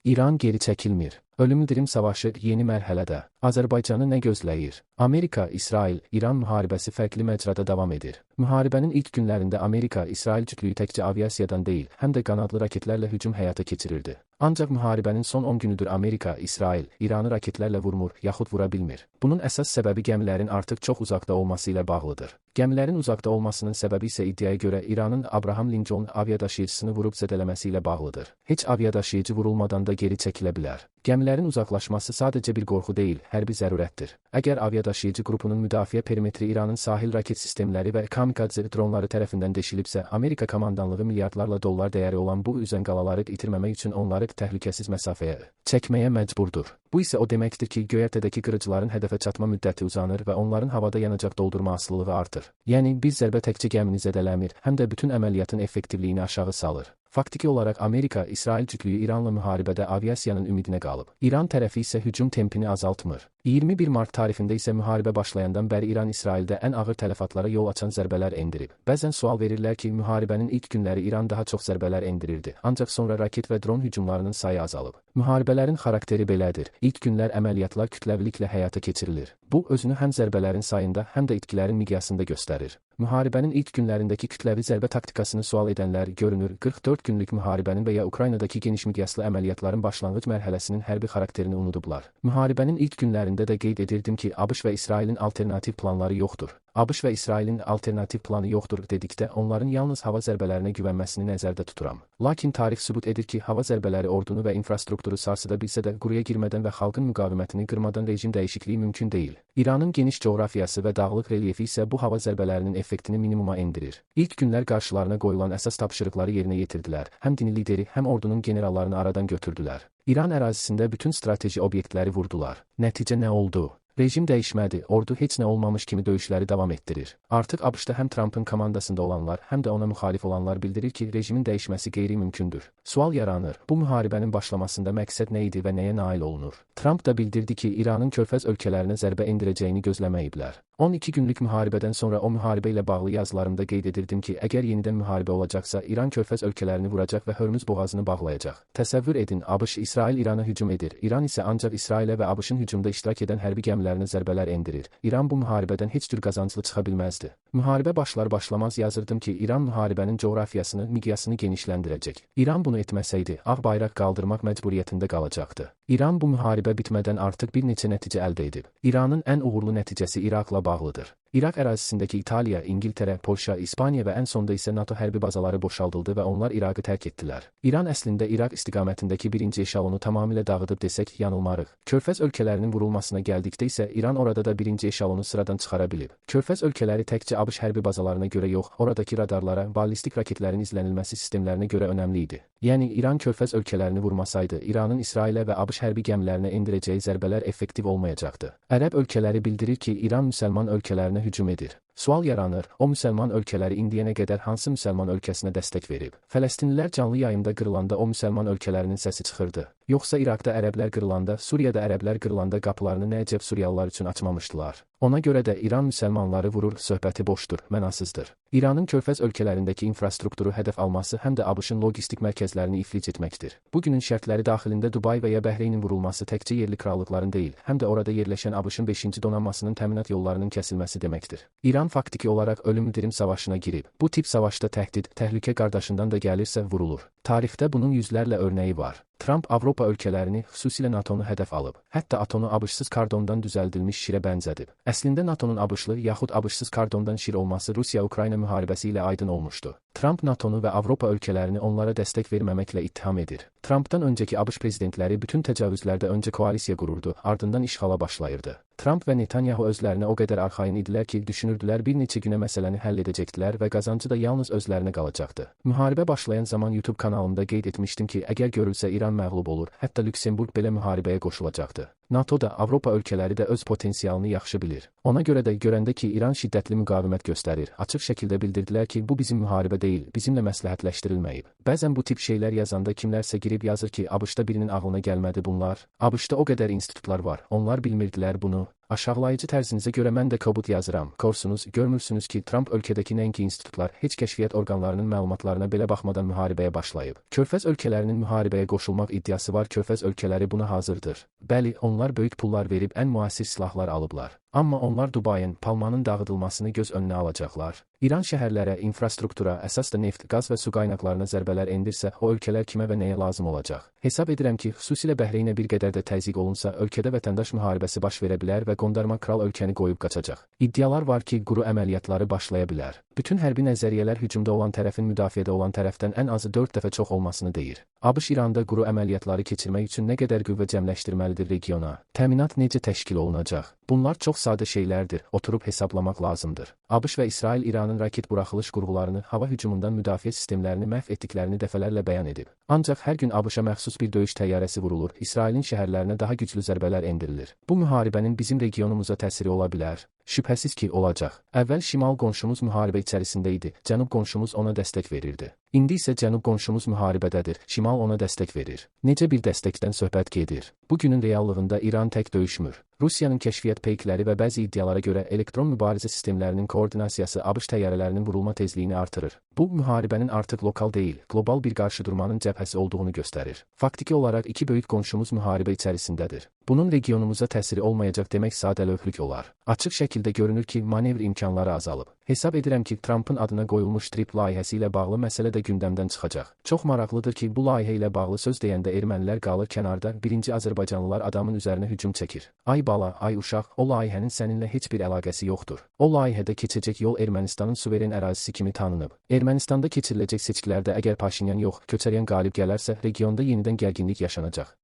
İran geri çəkilmir. Ölüm-dirim savaşı yeni mərhələdə. Azərbaycanı nə gözləyir? Amerika-İsrail, İran müharibəsi fərqli məcrada davam edir. Müharibənin ilk günlərində Amerika-İsrail cütlüyü təkcə aviasiyadan deyil, həm də qanadlı raketlərlə hücum həyata keçirirdi. Ancaq müharibənin son 10 günüdür Amerika-İsrail, İranı raketlərlə vurmur, yaxud vura bilmir. Bunun əsas səbəbi gəmilərin artıq çox uzaqda olması ilə bağlıdır. Gəmilərin uzaqda olmasının səbəbi isə iddiaya görə İranın Abraham Lincoln aviadaşıyıcısını vurub zədələməsi ilə bağlıdır. Heç aviadaşıyıcı vurulmadan da geri çəkilə bilər. Gəmilərin uzaqlaşması sadəcə bir qorxu deyil, hərbi zərurətdir. Əgər aviadaşıyıcı qrupunun müdafiə perimetri İranın sahil raket sistemləri və kamikadze dronları tərəfindən deşilibsə, Amerika komandanlığı milyardlarla dollar dəyəri olan bu üzəngalaları itirməmək üçün onları təhlükəsiz məsafəyə çəkməyə məcburdur. Bu isə o deməkdir ki, göyərtədəki qırıcıların hədəfə çatma müddəti uzanır və onların havada yanacaq doldurma asılılığı artır. Yəni, bir zərbə təkcə gəmini zədələmir, həm də bütün əməliyyatın effektivliyini aşağı salır. Faktiki olaraq Amerika-İsrail cütlüyü İranla müharibədə aviasiyanın ümidinə qalıb. İran tərəfi isə hücum tempini azaltmır. 21 mart tarixində isə müharibə başlayandan bəri İran İsraildə ən ağır tələfatlara yol açan zərbələr endirib. Bəzən sual verirlər ki, müharibənin ilk günləri İran daha çox zərbələr endirirdi, ancaq sonra raket və dron hücumlarının sayı azalıb. Müharibələrin xarakteri belədir. İlk günlər əməliyyatlar kütləviliklə həyata keçirilir. Bu, özünü həm zərbələrin sayında, həm də itkilərin miqyasında göstərir. Müharibənin ilk günlərindəki kütləvi zərbə taktikasını sual edənlər görünür, 44 günlük müharibənin və ya Ukraynadakı geniş miqyaslı əməliyyatların başlanğıc mərhələsinin hərbi xarakterini unudublar. Müharibənin ilk günlərində də qeyd edirdim ki, ABŞ və İsrailin alternativ planları yoxdur. ABŞ və İsrailin alternativ planı yoxdur dedikdə onların yalnız hava zərbələrinə güvənməsini nəzərdə tuturam. Lakin tarix sübut edir ki, hava zərbələri ordunu və infrastrukturu sarsıda bilsə də quruya girmədən və xalqın müqavimətini qırmadan rejim dəyişikliyi mümkün deyil. İranın geniş coğrafiyası və dağlıq relyefi isə bu hava zərbələrinin effektini minimuma endirir. İlk günlər qarşılarına qoyulan əsas tapşırıqları yerinə yetirdilər. Həm dini lideri, həm ordunun generallarını aradan götürdülər. İran ərazisində bütün strateji obyektləri vurdular. Nəticə nə oldu? Rejim dəyişmədi, ordu heç nə olmamış kimi döyüşləri davam etdirir. Artıq ABŞ-da həm Trumpın komandasında olanlar, həm də ona müxalif olanlar bildirir ki, rejimin dəyişməsi qeyri-mümkündür. Sual yaranır, bu müharibənin başlamasında məqsəd nə idi və nəyə nail olunur? Trump da bildirdi ki, İranın körfəz ölkələrinə zərbə endirəcəyini gözləməyiblər. 12 günlük müharibədən sonra o müharibə ilə bağlı yazılarımda qeyd edirdim ki, əgər yenidən müharibə olacaqsa, İran körfəz ölkələrini vuracaq və Hörmüz boğazını bağlayacaq. Təsəvvür edin, ABŞ, İsrail İrana hücum edir. İran isə ancaq İsrailə və ABŞ-ın hücumda iştirak edən hərbi gəmilərinə zərbələr endirir. İran bu müharibədən heç cür qazanclı çıxa bilməzdi. Müharibə başlar-başlamaz yazırdım ki, İran müharibənin coğrafiyasını, miqyasını genişləndirəcək. İran bunu etməsəydi, ağ bayraq qaldırmaq məcburiyyətində qalacaqdı. İran bu müharibə bitmədən artıq bir neçə nəticə əldə edib. İranın ən uğurlu nəticəsi İraqla bağlıdır. İraq ərazisindəki İtaliya, İngiltərə, Polşa, İspaniya və ən sonda isə NATO hərbi bazaları boşaldıldı və onlar İraqı tərk etdilər. İran əslində İraq istiqamətindəki birinci eşalonu tamamilə dağıdıb desək yanılmarıq. Körfəz ölkələrinin vurulmasına gəldikdə isə İran orada da birinci eşalonu sıradan çıxara bilib. Körfəz ölkələri təkcə ABŞ hərbi bazalarına görə yox, oradakı radarlara, ballistik raketlərin izlənilməsi sistemlərinə görə önəmli idi. Yəni İran körfəz ölkələrini vurmasaydı, İranın İsrailə və ABŞ hərbi gəmilərinə endirəcəyi zərbələr effektiv olmayacaqdı. Ərəb ölkələri bildirir ki, İran müsəlman ölkələrinə hücum edir. Sual yaranır, o müsəlman ölkələri indiyənə qədər hansı müsəlman ölkəsinə dəstək verib? Fələstinlilər canlı yayımda qırılanda o müsəlman ölkələrinin səsi çıxırdı. Yoxsa İraqda ərəblər qırılanda, Suriyada ərəblər qırılanda qapılarını nə əcəb Suriyalılar üçün açmamışdılar? Ona görə də İran müsəlmanları vurur, söhbəti boşdur, mənasızdır. İranın körfəz ölkələrindəki infrastrukturu hədəf alması həm də ABŞ-ın logistik mərkəzlərini iflic etməkdir. Bugünün şərtləri daxilində Dubay və ya Bəhreynin vurulması təkcə yerli krallıqların deyil, həm də orada yerləşən ABŞ-ın 5-ci donanmasının təminat yollarının kəsilməsi deməkdir. İran faktiki olaraq ölüm-dirim savaşına girib. Bu tip savaşda təhdid, təhlükə qardaşından da gəlirsə vurulur. Tarixdə bunun yüzlərlə örnəyi var. Trump Avropa ölkələrini, xüsusilə NATO-nu hədəf alıb. Hətta atonu ABŞ-sız kardondan düzəldilmiş şirə bənzədib. Əslində NATO-nun ABŞ-lı yaxud ABŞ-sız kardondan şir olması Rusiya-Ukrayna müharibəsi ilə aydın olmuşdu. Trump NATO-nu və Avropa ölkələrini onlara dəstək verməməklə ittiham edir. Trumpdan öncəki ABŞ prezidentləri bütün təcavüzlərdə öncə koalisiya qururdu, ardından işğala başlayırdı. Trump və Netanyahu özlərinə o qədər arxayın idilər ki, düşünürdülər bir neçə günə məsələni həll edəcəkdilər və qazancı da yalnız özlərinə qalacaqdı. Müharibə başlayan zaman YouTube kanalımda qeyd etmişdim ki, əgər görülsə İran məğlub olur, hətta Lüksemburq belə müharibəyə qoşulacaqdı. NATO da, Avropa ölkələri də öz potensialını yaxşı bilir. Ona görə də görəndə ki, İran şiddətli müqavimət göstərir, açıq şəkildə bildirdilər ki, bu bizim müharibə deyil, bizimlə məsləhətləşdirilməyib. Bəzən bu tip şeylər yazanda kimlərsə girib yazır ki, ABŞ-da birinin ağlına gəlmədi bunlar. ABŞ-da o qədər institutlar var, onlar bilmirdilər bunu. Aşağılayıcı tərzinizə görə mən də kobud yazıram. Korsunuz, görmürsünüz ki, Trump ölkədəki nəinki institutlar, heç kəşfiyyat orqanlarının məlumatlarına belə baxmadan müharibəyə başlayıb. Körfəz ölkələrinin müharibəyə qoşulmaq iddiası var. Körfəz ölkələri buna hazırdır. Bəli, onlar böyük pullar verib ən müasir silahlar alıblar. Amma onlar Dubayın, Palmanın dağıdılmasını göz önünə alacaqlar. İran şəhərlərə, infrastruktura, əsas da neft, qaz və su qaynaqlarına zərbələr endirsə, o ölkələr kimə və nəyə lazım olacaq? Hesab edirəm ki, xüsusilə Bəhreynə bir qədər də təzyiq olunsa, ölkədə vətəndaş müharibəsi baş verə bilər və qondarma kral ölkəni qoyub qaçacaq. İddialar var ki, quru əməliyyatları başlaya bilər. Bütün hərbi nəzəriyyələr hücumda olan tərəfin müdafiədə olan tərəfdən ən azı 4 dəfə çox olmasını deyir. ABŞ İranda quru əməliyyatları keçirmək üçün nə qədər qüvvə cəmləşdirməlidir regiona? Təminat necə təşkil olunacaq? Bunlar çox sadə şeylərdir, oturub hesablamaq lazımdır. ABŞ və İsrail İranın raket buraxılış qurğularını, hava hücumundan müdafiə sistemlərini məhv etdiklərini dəfələrlə bəyan edib. Ancaq hər gün ABŞ-a məxsus bir döyüş təyyarəsi vurulur, İsrailin şəhərlərinə daha güclü zərbələr endirilir. Bu müharibənin bizim regionumuza təsiri ola bilər. Şübhəsiz ki, olacaq. Əvvəl şimal qonşumuz müharibə içərisində idi, cənub qonşumuz ona dəstək verirdi. İndi isə cənub qonşumuz müharibədədir, şimal ona dəstək verir. Necə bir dəstəkdən söhbət gedir? Bugünün reallığında İran tək döyüşmür. Rusiyanın kəşfiyyat peykləri və bəzi iddialara görə elektron mübarizə sistemlərinin koordinasiyası ABŞ təyyarələrinin vurulma tezliyini artırır. Bu, müharibənin artıq lokal deyil, qlobal bir qarşıdurmanın cəbhəsi olduğunu göstərir. Faktiki olaraq iki böyük qonşumuz müharibə içərisindədir. Bunun regionumuza təsiri olmayacaq demək sadəlövhlük olar. Açıq şəkildə görünür ki, manevr imkanları azalıb. Hesab edirəm ki, Trumpın adına qoyulmuş TRIP layihəsi ilə bağlı məsələ də gündəmdən çıxacaq. Çox maraqlıdır ki, bu layihə ilə bağlı söz deyəndə ermənilər qalır kənarda, birinci Azərbaycanlılar adamın üzərinə hücum çəkir. Ay bala, ay uşaq, o layihənin səninlə heç bir əlaqəsi yoxdur. O layihədə keçəcək yol Ermənistanın suveren ərazisi kimi tanınıb. Ermənistanda keçiriləcək seçkilərdə əgər Paşinyan yox, Köçəryan qalib gələrsə, regionda yenidən gərginlik yaşanacaq.